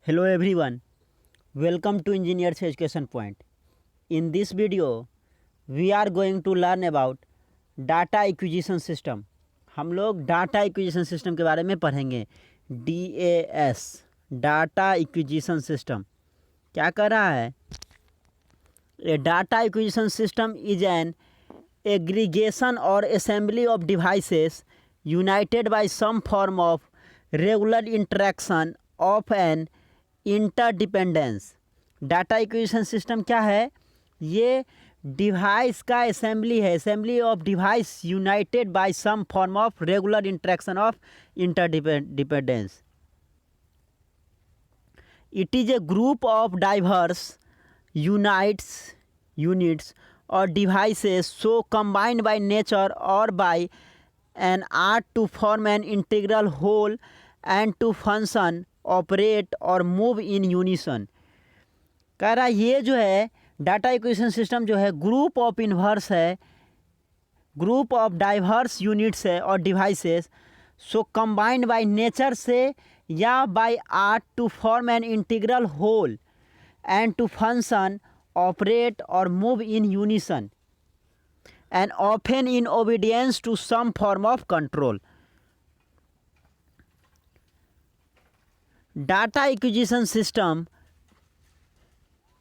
Hello everyone, welcome to Engineers Education Point. In this video, we are going to learn about Data Acquisition System. हम लोग Data Acquisition System के बारे में पढ़ेंगे. DAS, Data Acquisition System. क्या कर रहा है? A Data Acquisition System is an aggregation or assembly of devices united by some form of regular interaction of an interdependence. Data acquisition system क्या है? ये डिवाइस का असेंबली है, assembly of device united by some form of regular interaction of interdependence. It is a group of diverse units और devices so combined by nature और by an art to form an integral whole and to function, operate और move in unison. कह रहा ये जो है data acquisition system जो है ग्रुप ऑफ इन्वर्स है, ग्रुप ऑफ डाइवर्स यूनिट्स है और devices so combined by nature से या by art to form an integral whole and to function, operate और move in unison and often in obedience to some form of control. Data acquisition system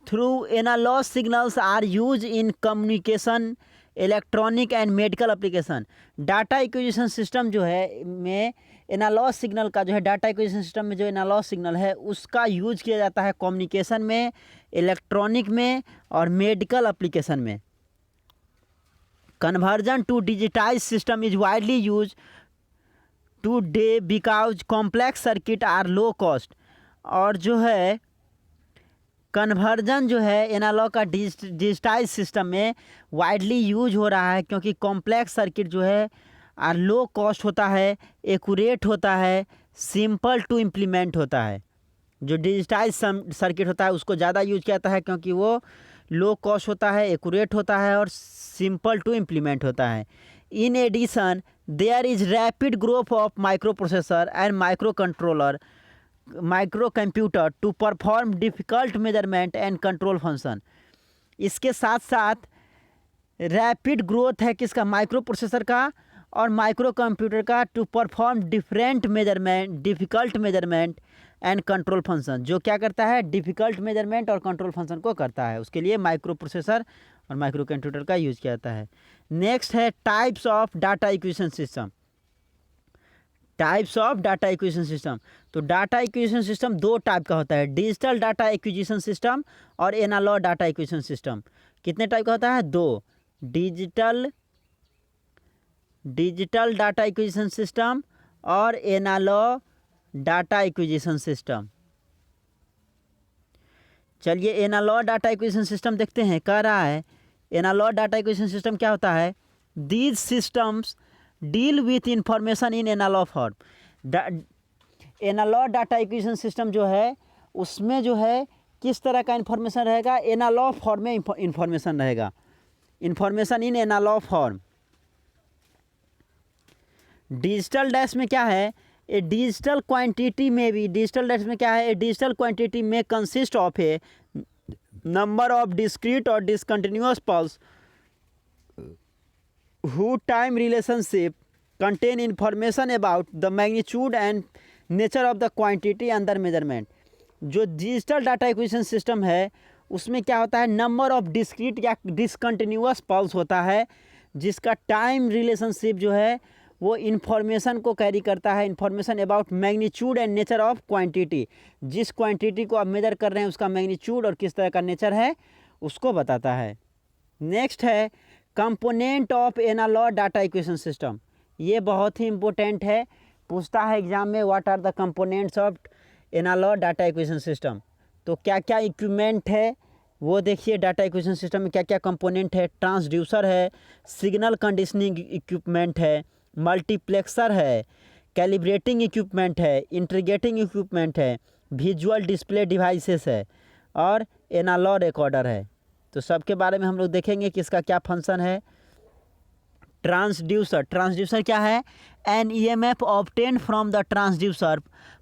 through analog signals are used in communication, electronic and medical application. Data acquisition system जो है में analogue signal का जो है data acquisition system में जो analogue signal है उसका यूज किया जाता है कम्युनिकेशन में, इलेक्ट्रॉनिक में और मेडिकल एप्लीकेशन में. Conversion to digitize system is widely use today because complex circuit are low cost. और जो है कन्वर्जन जो है एनालॉग का डिजिटाइज सिस्टम में वाइडली यूज हो रहा है क्योंकि कॉम्प्लेक्स सर्किट जो है आर लो कॉस्ट होता है, एक्यूरेट होता है, सिंपल टू इम्प्लीमेंट होता है. जो डिजिटाइज सर्किट होता है उसको ज़्यादा यूज किया जाता है क्योंकि वो लो कॉस्ट होता है, एक्यूरेट होता है और सिंपल टू इम्प्लीमेंट होता है. In addition, there is rapid growth of microprocessor and microcomputer to perform difficult measurement and control function. इसके साथ साथ रैपिड ग्रोथ है किसका? माइक्रो प्रोसेसर का और माइक्रो कंप्यूटर का to perform different measurement, difficult measurement and control function. जो क्या करता है? डिफ़िकल्ट मेजरमेंट और कंट्रोल फंक्शन को करता है. उसके लिए माइक्रो प्रोसेसर और माइक्रो कंप्यूटर का यूज किया जाता है. नेक्स्ट है types of data acquisition system. Types of data acquisition system. तो डाटा एक्विजिशन सिस्टम दो टाइप का होता है, डिजिटल डाटा एक्विजिशन सिस्टम और एनालॉग डाटा एक्विजिशन सिस्टम. कितने टाइप का होता है? दो. डिजिटल डाटा एक्विजिशन सिस्टम और एनालॉग डाटा एक्विजिशन सिस्टम. चलिए एनालॉग डाटा एक्विजिशन सिस्टम देखते हैं. कह रहा है एनालॉग डाटा एक्विजिशन सिस्टम क्या होता है? These systems deal with information in analog form. Analog data acquisition system जो है उसमें जो है किस तरह का इन्फॉर्मेशन रहेगा? एनालॉग फॉर्म में इन्फॉर्मेशन रहेगा, information in analog form. Digital dash में क्या है? ए डिजिटल क्वांटिटी में भी डिजिटल डैश में क्या है? ए डिजिटल क्वांटिटी में consist of a number of discrete और discontinuous pulse who time relationship contain information about the magnitude and nature of the quantity under measurement. जो digital data acquisition system है उसमें क्या होता है? नंबर ऑफ डिस्क्रीट या discontinuous pulse होता है जिसका टाइम रिलेशनशिप जो है वो इन्फॉर्मेशन को कैरी करता है, information about magnitude and nature of quantity. जिस क्वांटिटी को आप मेजर कर रहे हैं उसका मैग्नीट्यूड और किस तरह का नेचर है उसको बताता है. नेक्स्ट है component of analog data acquisition system. ये बहुत ही इम्पोर्टेंट है, पूछता है एग्जाम में what are the components of analog data acquisition system. तो क्या क्या इक्विपमेंट है वो देखिए. डाटा एक्विजिशन सिस्टम में क्या क्या कंपोनेंट है? ट्रांसड्यूसर है, सिग्नल कंडीशनिंग इक्विपमेंट है, मल्टीप्लेक्सर है, कैलिब्रेटिंग इक्विपमेंट है, इंटीग्रेटिंग इक्विपमेंट है, विजुअल डिस्प्ले डिवाइसेस है और एनालॉग रिकॉर्डर है. तो सबके बारे में हम लोग देखेंगे कि इसका क्या फंक्शन है. ट्रांसड्यूसर, ट्रांसड्यूसर क्या है? An EMF obtained from the transducer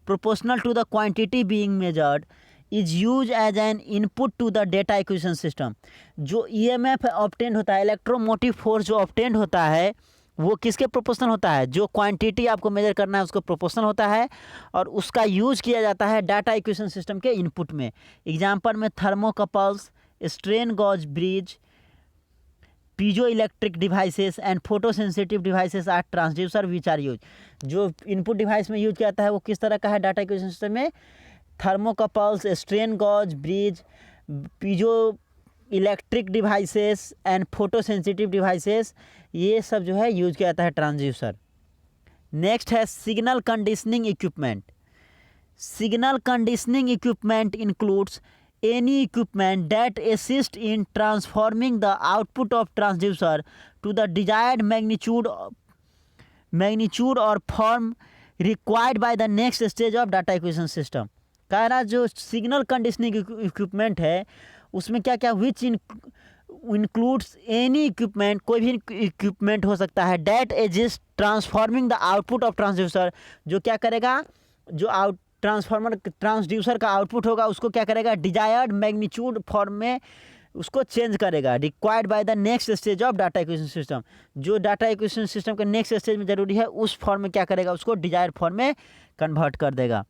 proportional to the quantity being measured is use as an input to the data acquisition system. जो ईएमएफ ऑब्टेन्ड होता है, इलेक्ट्रोमोटिव फोर्स जो ऑब्टेन्ड होता है, वो किसके प्रोपोर्शनल होता है? जो क्वांटिटी आपको मेजर करना है उसको प्रोपोर्शनल होता है, और उसका यूज किया जाता है डाटा एक्विजिशन सिस्टम के इनपुट में। एग्जांपल में thermocouples, strain gauge bridge, piezoelectric devices and photo sensitive devices are transducer which are use. जो इनपुट डिवाइस में यूज किया जाता है वो किस तरह का है डाटा एक्विजिशन सिस्टम में? Thermocouples, strain gauge bridge, piezo electric devices and photo sensitive devices, ये सब जो है यूज किया जाता है ट्रांसड्यूसर। नेक्स्ट है signal conditioning equipment. Signal conditioning equipment includes any equipment that assist in transforming the output of transducer to the desired magnitude or form required by the next stage of data acquisition system। कह रहा जो signal conditioning equipment है उसमें क्या क्या which includes any equipment, कोई भी equipment हो सकता है, that assist transforming the output of transducer, जो क्या करेगा, जो ट्रांसड्यूसर का आउटपुट होगा उसको क्या करेगा, डिजायर्ड मैग्नीट्यूड फॉर्म में उसको चेंज करेगा, required by the next stage of data acquisition system. जो डाटा एक्विजिशन सिस्टम के नेक्स्ट स्टेज में जरूरी है उस फॉर्म में क्या करेगा, उसको डिजायर्ड फॉर्म में कन्वर्ट कर देगा।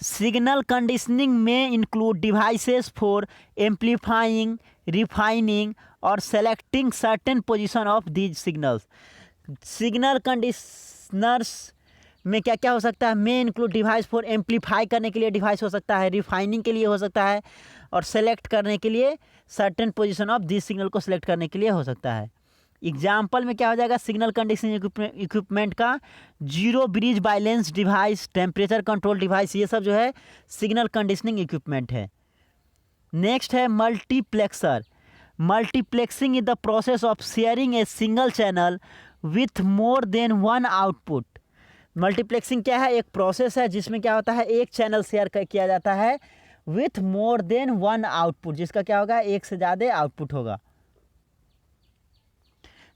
सिग्नल कंडीशनिंग में include devices for amplifying, refining और selecting certain position of these signals. Signal conditioners में क्या क्या हो सकता है? में इंक्लूड डिवाइस फॉर एम्पलीफाई करने के लिए डिवाइस हो सकता है, रिफाइनिंग के लिए हो सकता है, और सेलेक्ट करने के लिए certain position of this signal को सेलेक्ट करने के लिए हो सकता है। एग्जाम्पल में क्या हो जाएगा सिग्नल कंडीशनिंग इक्विपमेंट का? Zero bridge balance device, temperature control device, ये सब जो है सिग्नल कंडीशनिंग इक्विपमेंट है। नेक्स्ट है multiplexer. Multiplexing is the process of sharing a single channel with more than one output. Multiplexing क्या है? एक प्रोसेस है जिसमें क्या होता है, एक चैनल शेयर किया जाता है with more than one output, जिसका क्या होगा, एक से ज़्यादा आउटपुट होगा।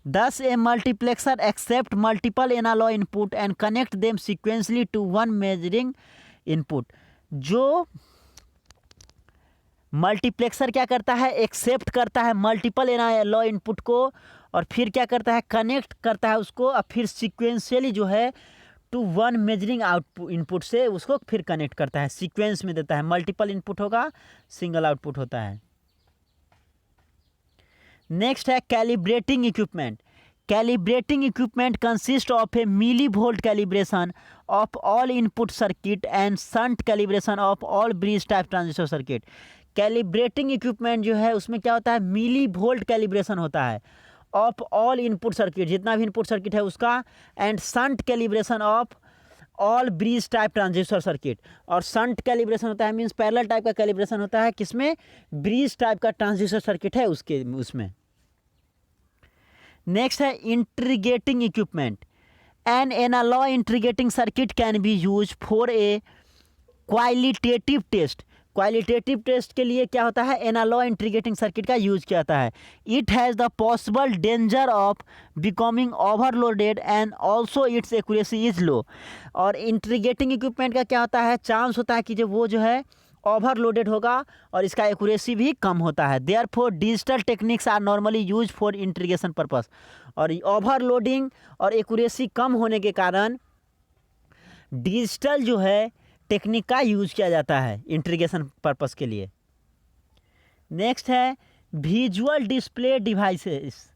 Thus, a multiplexer accepts multiple analog input and connect them sequentially to one measuring input। जो मल्टीप्लेक्सर क्या करता है, एक्सेप्ट करता है मल्टीपल एनालॉग इनपुट को, और फिर क्या करता है, कनेक्ट करता है उसको, और फिर सीक्वेंशियली जो है to one measuring output input से उसको फिर कनेक्ट करता है, सीक्वेंस में देता है। मल्टीपल इनपुट होगा, सिंगल आउटपुट होता है। नेक्स्ट है calibrating equipment. Calibrating equipment consist of a millivolt calibration of all input circuit and shunt calibration of all bridge type transistor circuit. Calibrating equipment जो है उसमें क्या होता है, मिलीवोल्ट कैलिब्रेशन होता है ऑफ ऑल इनपुट सर्किट, जितना भी इनपुट सर्किट है उसका, and shunt calibration of all bridge type transistor circuit. और शंट कैलिब्रेशन होता है मीन्स पैरेलल टाइप का कैलिब्रेशन होता है, किसमें, ब्रिज टाइप का ट्रांजिस्टर सर्किट है उसमें। नेक्स्ट है integrating equipment. An analog integrating circuit can be use for a qualitative test. Qualitative test के लिए क्या होता है, एनालॉग इंटीग्रेटिंग सर्किट का यूज किया जाता है। It has the possible danger of becoming overloaded and also it's accuracy is low. और इंटीग्रेटिंग इक्विपमेंट का क्या होता है, चांस होता है कि जो वो जो है ओवरलोडेड होगा और इसका एक्यूरेसी भी कम होता है। Therefore digital techniques are normally use for integration purpose. और ओवरलोडिंग और एक्यूरेसी कम होने के कारण डिजिटल जो है टेक्निक का यूज किया जाता है इंटीग्रेशन पर्पस के लिए। नेक्स्ट है visual display devices.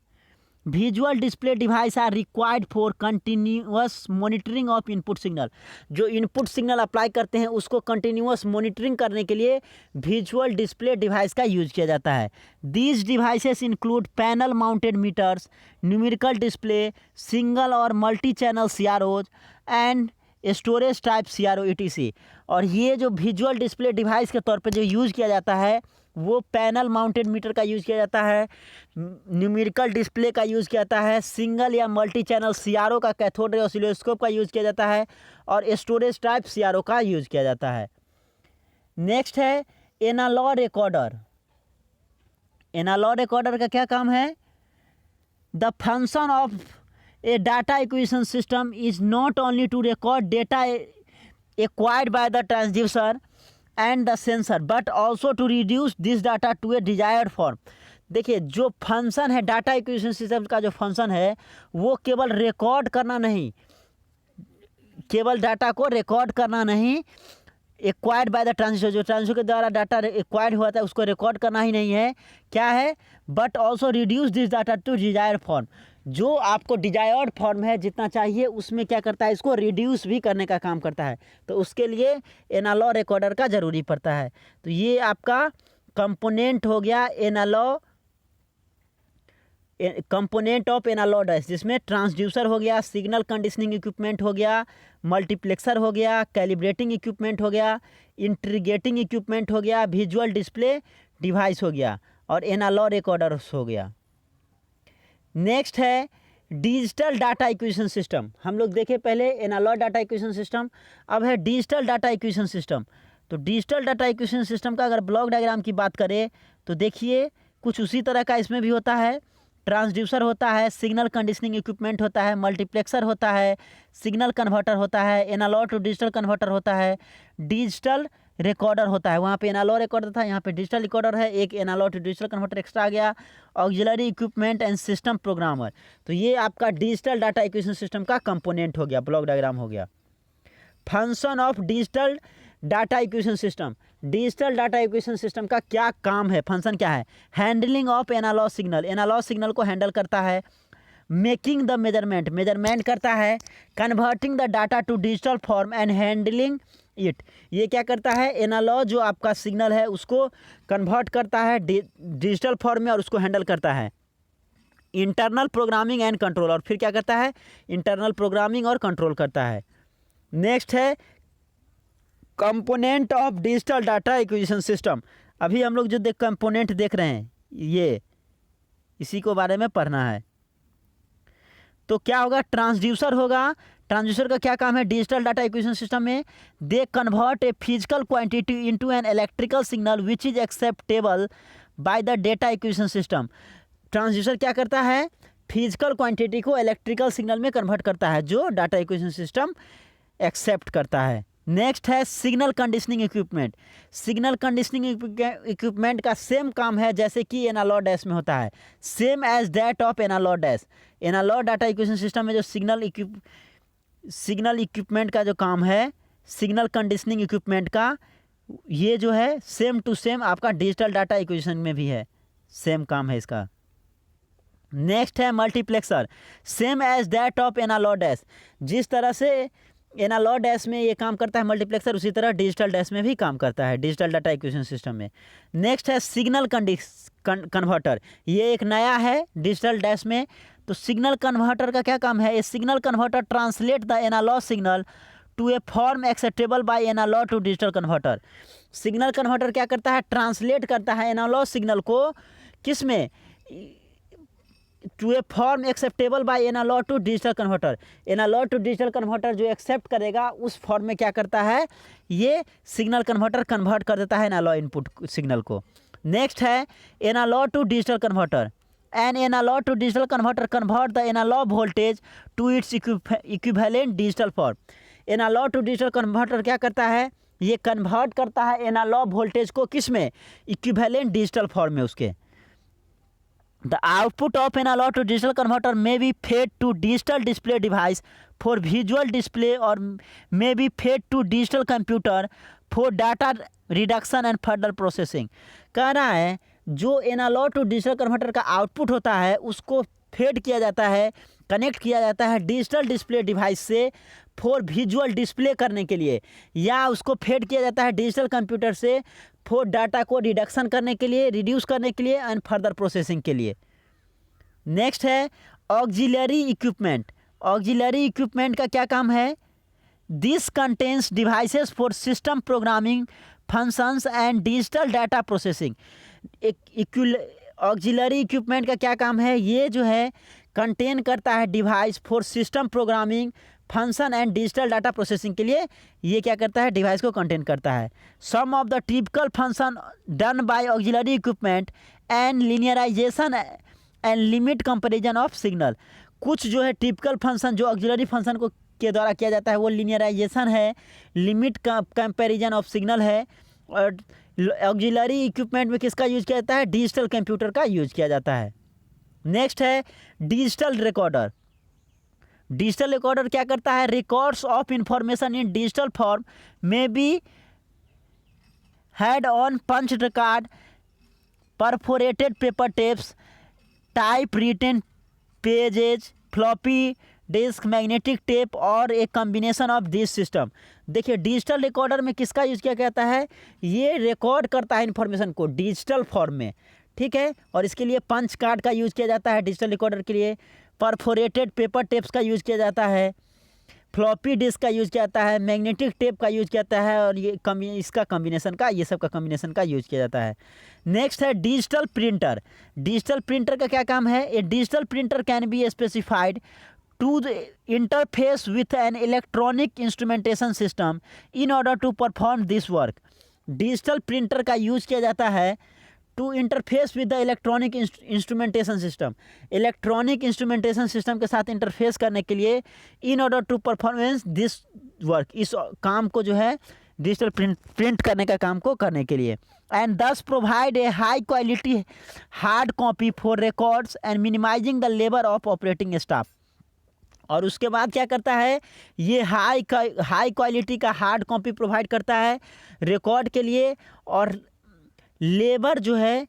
Visual display device are required for continuous monitoring of input signal. जो इनपुट सिग्नल अप्लाई करते हैं उसको कंटिन्यूअस मॉनिटरिंग करने के लिए विजुअल डिस्प्ले डिवाइस का यूज किया जाता है। These devices include panel mounted meters, numerical display, single और multi channel CROs and storage type CRO ETC। और ये जो विजुअल डिस्प्ले डिवाइस के तौर पे जो यूज़ किया जाता है वो पैनल माउंटेड मीटर का यूज़ किया जाता है, न्यूमेरिकल डिस्प्ले का यूज़ किया जाता है, सिंगल या मल्टी चैनल CRO का, कैथोड रे ऑसिलोस्कोप का यूज़ किया जाता है, और स्टोरेज टाइप CRO का यूज़ किया जाता है। नेक्स्ट है एनालॉग रिकॉर्डर। एनालॉग रिकॉर्डर का क्या काम है, the function of a data acquisition system is not only to record data acquired by the transducer and the sensor but also to reduce this data to a desired form। देखिए जो function है data acquisition system का, जो function है वो केवल record करना नहीं, केवल डाटा को रिकॉर्ड करना नहीं, एक्वायर्ड बाय द ट्रांसड्यूसर, जो ट्रांसड्यूसर के द्वारा डाटा एक्वायर्ड हुआ था उसको रिकॉर्ड करना ही नहीं है, क्या है, but also reduce this data to desired form. जो आपको डिजायर्ड फॉर्म है जितना चाहिए उसमें क्या करता है, इसको रिड्यूस भी करने का काम करता है। तो उसके लिए एनालॉग रिकॉर्डर का ज़रूरी पड़ता है। तो ये आपका कंपोनेंट हो गया analog, component of analog device, जिसमें ट्रांसड्यूसर हो गया, सिग्नल कंडीशनिंग इक्विपमेंट हो गया, मल्टीप्लेक्सर हो गया, कैलिब्रेटिंग इक्विपमेंट हो गया, इंटीग्रेटिंग इक्विपमेंट हो गया, विजुअल डिस्प्ले डिवाइस हो गया और एनालॉग रिकॉर्डर्स हो गया। नेक्स्ट है डिजिटल डाटा एक्विजिशन सिस्टम। हम लोग देखे पहले एनालॉग डाटा एक्विजिशन सिस्टम, अब है डिजिटल डाटा एक्विजिशन सिस्टम। तो डिजिटल डाटा एक्विजिशन सिस्टम का अगर ब्लॉक डायग्राम की बात करें तो देखिए कुछ उसी तरह का इसमें भी होता है। ट्रांसड्यूसर होता है, सिग्नल कंडीशनिंग इक्विपमेंट होता है, मल्टीप्लेक्सर होता है, सिग्नल कन्वर्टर होता है, एनालॉग टू डिजिटल कन्वर्टर होता है, डिजिटल रिकॉर्डर होता है। वहाँ पे एनालॉग रिकॉर्डर था, यहाँ पे डिजिटल रिकॉर्डर है, एक analog to digital converter extra आ गया, auxiliary equipment and system programmer. तो ये आपका डिजिटल डाटा एक्विजिशन सिस्टम का कंपोनेंट हो गया, ब्लॉक डायग्राम हो गया। Function of digital data acquisition system, digital data acquisition system का क्या काम है, फंक्शन क्या है, handling of analog signal, analog signal को हैंडल करता है, मेकिंग द मेजरमेंट, मेजरमेंट करता है, converting the data to digital form and handling it, ये क्या करता है, एनालॉग जो आपका सिग्नल है उसको कन्वर्ट करता है डिजिटल फॉर्म में और उसको हैंडल करता है। इंटरनल प्रोग्रामिंग एंड कंट्रोल, और फिर क्या करता है, इंटरनल प्रोग्रामिंग और कंट्रोल करता है। नेक्स्ट है component of digital data acquisition system. अभी हम लोग जो कंपोनेंट देख रहे हैं ये इसी को बारे में पढ़ना है। तो क्या होगा, ट्रांसड्यूसर होगा। ट्रांसड्यूसर का क्या काम है डिजिटल डाटा एक्विजिशन सिस्टम में, they convert a physical quantity into an electrical signal which is acceptable by the data acquisition system. Transducer क्या करता है, फिजिकल क्वांटिटी को इलेक्ट्रिकल सिग्नल में कन्वर्ट करता है जो डाटा एक्विजिशन सिस्टम एक्सेप्ट करता है। नेक्स्ट है signal conditioning equipment. Signal conditioning equipment का सेम काम है जैसे कि एनालॉग डैश में होता है, same as that of analog dash. Analog data acquisition system में जो सिग्नल इक्विपमेंट का जो काम है, सिग्नल कंडीशनिंग इक्विपमेंट का, ये जो है सेम टू सेम आपका डिजिटल डाटा एक्विजिशन में भी है, सेम काम है इसका। नेक्स्ट है multiplexer, same as that of analog dash. जिस तरह से एनालॉग डैश में ये काम करता है मल्टीप्लेक्सर, उसी तरह डिजिटल डैश में भी काम करता है डिजिटल डाटा एक्विजिशन सिस्टम में। नेक्स्ट है सिग्नल कन्वर्टर, ये एक नया है डिजिटल डैश में। तो सिग्नल कन्वर्टर का क्या काम है, ये signal converter translate the analog signal to a form acceptable by analog to digital converter. Signal converter क्या करता है, ट्रांसलेट करता है एनालॉग सिग्नल को किस में, to a form acceptable by analog to digital converter. Analog to digital converter जो accept करेगा उस फॉर्म में क्या करता है, ये सिग्नल कन्वर्टर कन्वर्ट कर देता है एनालॉग इनपुट सिग्नल को। नेक्स्ट है analog to digital converter, an analog to digital converter convert the analog voltage to its equivalent digital form. Analog to digital converter क्या करता है, ये कन्वर्ट करता है एनालॉग वोल्टेज को किस में, इक्विवेलेंट डिजिटल फॉर्म में उसके। The output of analog to digital converter may be fed to digital display device for visual display or may be fed to digital computer for data reduction and further processing। कह रहा है जो analogue to digital converter का output होता है उसको fade किया जाता है, कनेक्ट किया जाता है डिजिटल डिस्प्ले डिवाइस से फॉर विजुअल डिस्प्ले करने के लिए, या उसको फेड किया जाता है डिजिटल कंप्यूटर से फॉर डाटा को रिडक्शन करने के लिए, रिड्यूस करने के लिए एंड फर्दर प्रोसेसिंग के लिए। नेक्स्ट है ऑक्सिलरी इक्विपमेंट। ऑक्सिलरी इक्विपमेंट का क्या काम है, this contains devices for system programming functions and digital data processing. Auxiliary equipment का क्या काम है, ये जो है कंटेन करता है device for system programming function and digital data processing के लिए ये क्या करता है, डिवाइस को कंटेन करता है। Some of the typical function done by auxiliary equipment and linearization and limit comparison of signal. कुछ जो है टिपिकल फंक्शन जो ऑक्सिलरी फंक्शन को के द्वारा किया जाता है वो लीनियराइजेशन है, लिमिट कंपैरिजन ऑफ सिग्नल है, और ऑक्सिलरी इक्विपमेंट में किसका यूज किया जाता है, डिजिटल कंप्यूटर का यूज किया जाता है। नेक्स्ट है डिजिटल रिकॉर्डर। डिजिटल रिकॉर्डर क्या करता है, records of information in digital form may be had on punch card, perforated paper tapes, typewritten pages, floppy disk, magnetic tape और एक कॉम्बिनेशन ऑफ दिस सिस्टम। देखिए digital recorder में किसका use किया जाता है, ये रिकॉर्ड करता है इन्फॉर्मेशन को डिजिटल फॉर्म में, ठीक है, और इसके लिए पंच कार्ड का यूज किया जाता है डिजिटल रिकॉर्डर के लिए, परफोरेटेड पेपर टेप्स का यूज किया जाता है, फ्लॉपी डिस्क का यूज किया जाता है, मैग्नेटिक टेप का यूज किया जाता है, और ये इसका कॉम्बिनेशन का, ये सब का कॉम्बिनेशन का यूज किया जाता है। नेक्स्ट है डिजिटल प्रिंटर। डिजिटल प्रिंटर का क्या काम है, a digital printer can be specified to the interface with an electronic instrumentation system in order to perform this work. Digital printer का यूज किया जाता है to interface with the electronic instrumentation system. Electronic instrumentation system के साथ interface करने के लिए, in order to performance this work, इस काम को जो है डिजिटल प्रिंट करने का काम को करने के लिए, and thus provide a high quality hard copy for records and minimising the labour of operating staff. और उसके बाद क्या करता है, ये हाई क्वालिटी का हार्ड कॉपी प्रोवाइड करता है रिकॉर्ड के लिए, और लेबर जो है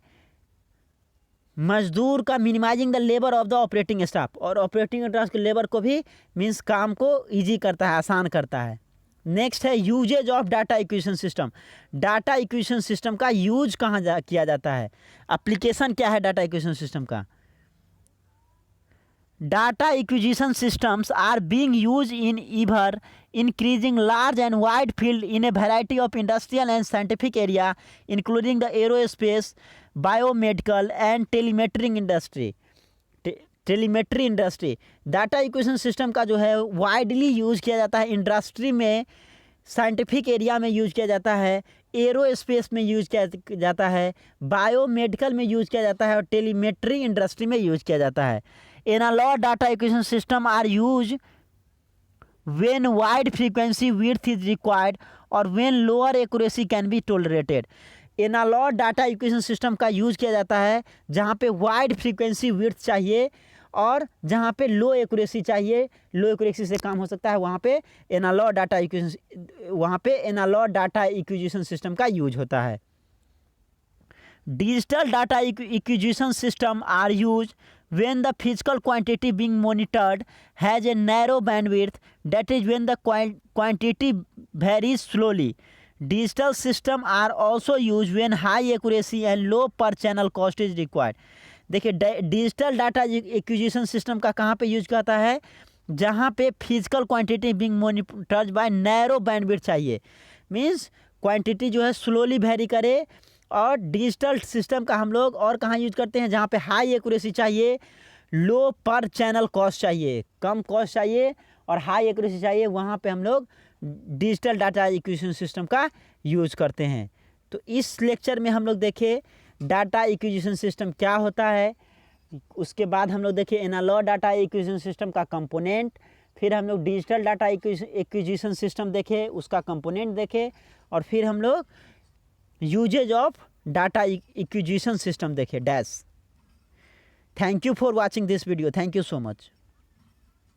मजदूर का, minimising the labour of the operating staff, और ऑपरेटिंग स्टाफ के लेबर को भी मीन्स काम को इजी करता है, आसान करता है। नेक्स्ट है uses of data acquisition system. Data acquisition system का यूज कहाँ किया जाता है, एप्लीकेशन क्या है डाटा एक्विजिशन सिस्टम का। Data acquisition systems are being used in ever increasing large and wide field in a variety of industrial and scientific area, including the aerospace, biomedical and telemetry industry. Telemetry industry. Data acquisition system का जो है widely use किया जाता है industry में, scientific area में use किया जाता है, एरोस्पेस में यूज किया जाता है, बायोमेडिकल में यूज किया जाता है, और टेलीमेट्री इंडस्ट्री में यूज किया जाता है। Analog data acquisition system are used when wide frequency width is required और when lower accuracy can be tolerated। Analog data acquisition system का यूज किया जाता है जहाँ पे वाइड फ्रीक्वेंसी विड्थ चाहिए और जहाँ पे लो एक्यूरेसी चाहिए, लो एक्यूरेसी से काम हो सकता है, वहाँ पे एनालॉग डाटा एक्विजिशन सिस्टम का यूज होता है। Digital data acquisition system are used when the physical quantity being monitored has a narrow bandwidth, that is when the quantity varies slowly. Digital systems are also used when high accuracy and low per channel cost is required। देखिए digital data acquisition system का कहाँ पे use करता है, जहाँ पे physical quantity being monitored by narrow bandwidth चाहिए, means quantity जो है स्लोली वेरी करे। और डिजिटल सिस्टम का हम लोग और कहाँ यूज करते हैं, जहाँ पे हाई एक्यूरेसी चाहिए, लो पर चैनल कॉस्ट चाहिए, कम कॉस्ट चाहिए और हाई एक्यूरेसी चाहिए, वहाँ पे हम लोग डिजिटल डाटा एक्विजिशन सिस्टम का यूज करते हैं। तो इस लेक्चर में हम लोग देखे डाटा एक्विजिशन सिस्टम क्या होता है, उसके बाद हम लोग देखे एनालॉग डाटा एक्विजिशन सिस्टम का कंपोनेंट, फिर हम लोग डिजिटल डाटा एक्विजिशन सिस्टम देखे, उसका कंपोनेंट देखे, और फिर हम लोग usages of data acquisition system देखे dash. Thank you for watching this video, thank you so much.